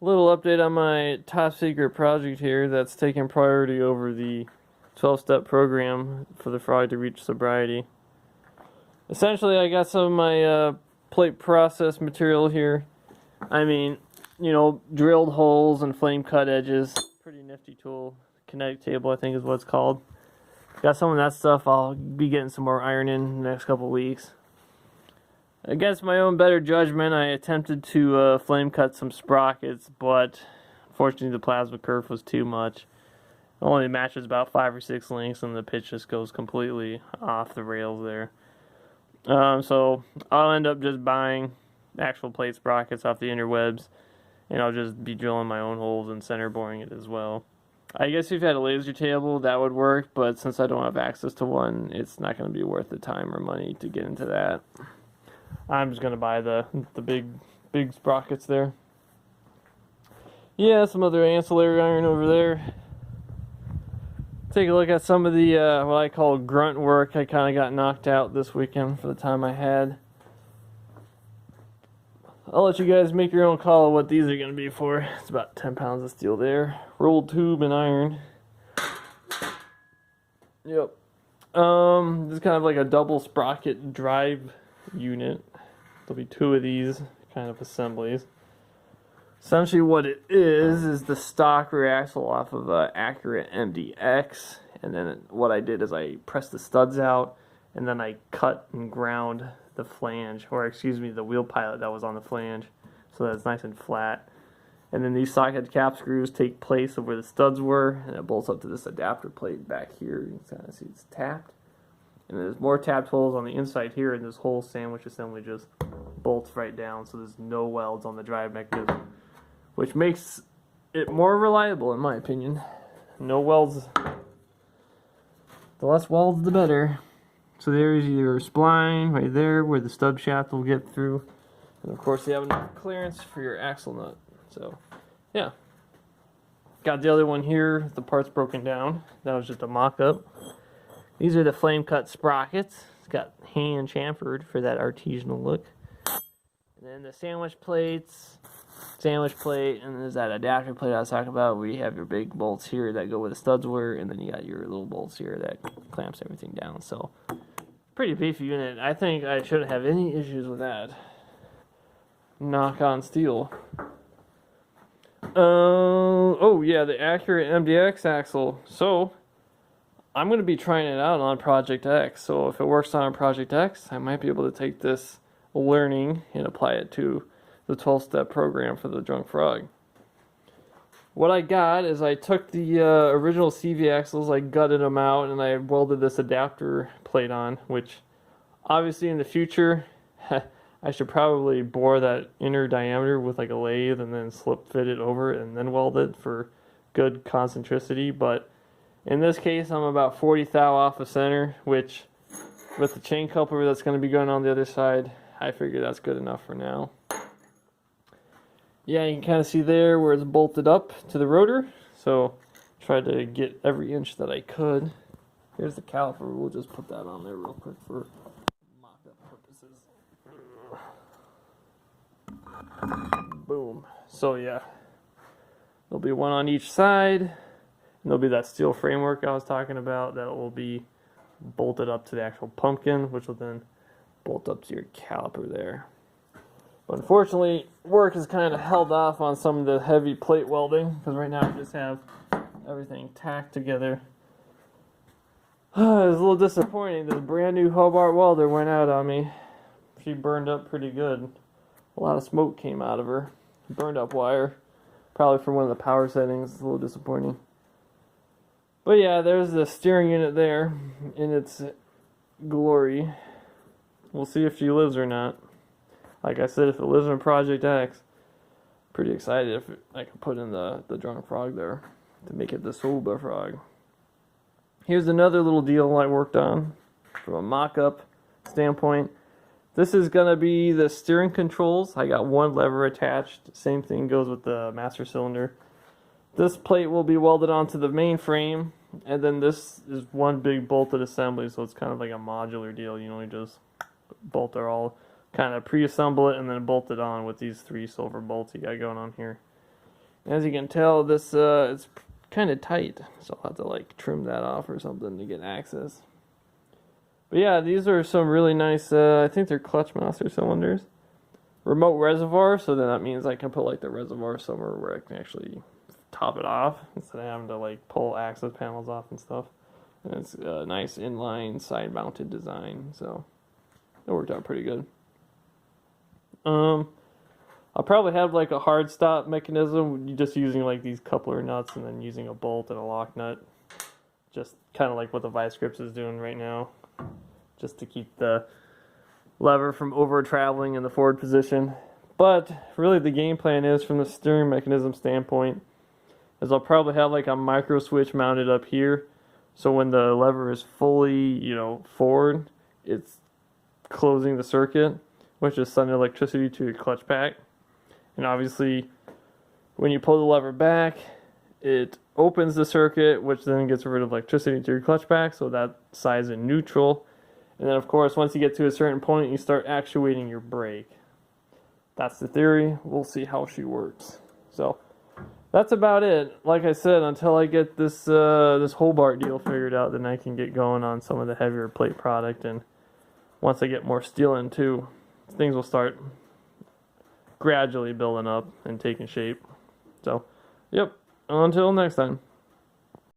Little update on my top secret project here that's taking priority over the 12-step program for the frog to reach sobriety. Essentially, I got some of my plate process material here. I mean, drilled holes and flame cut edges. Pretty nifty tool. Kinetic table, I think is what it's called. Got some of that stuff. I'll be getting some more iron in the next couple weeks. Against my own better judgment, I attempted to flame cut some sprockets, but unfortunately the plasma kerf was too much. It only matches about 5 or 6 links, and the pitch just goes completely off the rails there. So I'll end up just buying actual plate sprockets off the interwebs, and I'll just be drilling my own holes and center boring it as well. I guess if you had a laser table, that would work, but since I don't have access to one, it's not going to be worth the time or money to get into that. I'm just going to buy the big sprockets there. Yeah, some other ancillary iron over there. Take a look at some of the, what I call grunt work. I kind of got knocked out this weekend for the time I had. I'll let you guys make your own call of what these are going to be for. It's about 10 pounds of steel there. Rolled tube and iron. Yep. This is kind of like a double sprocket drive unit. There'll be 2 of these kind of assemblies. Essentially what it is the stock rear axle off of a Accurate MDX, and then what I did is I pressed the studs out, and then I cut and ground the flange, or excuse me, the wheel pilot that was on the flange, so that it's nice and flat. And then these socket cap screws take place of where the studs were, and it bolts up to this adapter plate back here. You can kind of see it's tapped. And there's more tapped holes on the inside here, and this whole sandwich assembly just bolts right down, so there's no welds on the drive mechanism, which makes it more reliable in my opinion. No welds. The less welds, the better. So there's your spline right there where the stub shaft will get through. And of course you have enough clearance for your axle nut. So, yeah. Got the other one here, the part's broken down. That was just a mock-up. These are the flame cut sprockets. It's got hand chamfered for that artisanal look. And then the sandwich plate, and there's that adapter plate I was talking about where you have your big bolts here that go where the studs were, and then you got your little bolts here that clamps everything down. So, pretty beefy unit. I think I shouldn't have any issues with that. Knock on steel. Oh yeah, the Accurate MDX axle. So, I'm going to be trying it out on Project X. So if it works on Project X, I might be able to take this learning and apply it to the 12-step program for the Drunk Frog. What I got is I took the original CV axles, I gutted them out, and I welded this adapter plate on, which obviously in the future, I should probably bore that inner diameter with like a lathe and then slip fit it over it and then weld it for good concentricity, but in this case, I'm about 40 thou off of center, which with the chain coupler that's going to be going on the other side, I figure that's good enough for now. Yeah, you can kind of see there where it's bolted up to the rotor, so tried to get every inch that I could. Here's the caliper, we'll just put that on there real quick for mock-up purposes. Boom. So yeah, there'll be one on each side. And there'll be that steel framework I was talking about that will be bolted up to the actual pumpkin, which will then bolt up to your caliper there. But unfortunately, work is kind of held off on some of the heavy plate welding, because right now I just have everything tacked together. It was a little disappointing. This brand new Hobart welder went out on me. She burned up pretty good. A lot of smoke came out of her. Burned up wire. Probably from one of the power settings. It's a little disappointing. But yeah, there's the steering unit there in its glory. We'll see if she lives or not. Like I said, if it lives in Project X, pretty excited if I can put in the Drunk Frog there to make it the Sober Frog. Here's another little deal I worked on from a mock-up standpoint. This is going to be the steering controls. I got one lever attached. Same thing goes with the master cylinder. This plate will be welded onto the main frame, and then this is one big bolted assembly, so it's kind of like a modular deal. You know, you just bolt or all kind of pre-assemble it and then bolt it on with these 3 silver bolts you got going on here. As you can tell, this it's kind of tight, so I'll have to like trim that off or something to get access. But yeah, these are some really nice, I think they're clutch master cylinders. Remote reservoir, so then that means I can put like the reservoir somewhere where I can actually top it off instead of having to like pull access panels off and stuff. And it's a nice inline side mounted design, so it worked out pretty good. I'll probably have like a hard stop mechanism, just using like these coupler nuts and then using a bolt and a lock nut. Just kind of like what the Vice Grips is doing right now, just to keep the lever from over traveling in the forward position. But really the game plan is, from the steering mechanism standpoint, is I'll probably have like a micro switch mounted up here, so when the lever is fully, forward, it's closing the circuit, which is sending electricity to your clutch pack. And obviously when you pull the lever back, it opens the circuit, which then gets rid of electricity to your clutch pack, so that side's in neutral. And then, of course, once you get to a certain point, you start actuating your brake. That's the theory. We'll see how she works. So that's about it. Like I said, until I get this this Hobart deal figured out, then I can get going on some of the heavier plate product. And once I get more steel in too, things will start gradually building up and taking shape. So, yep. Until next time.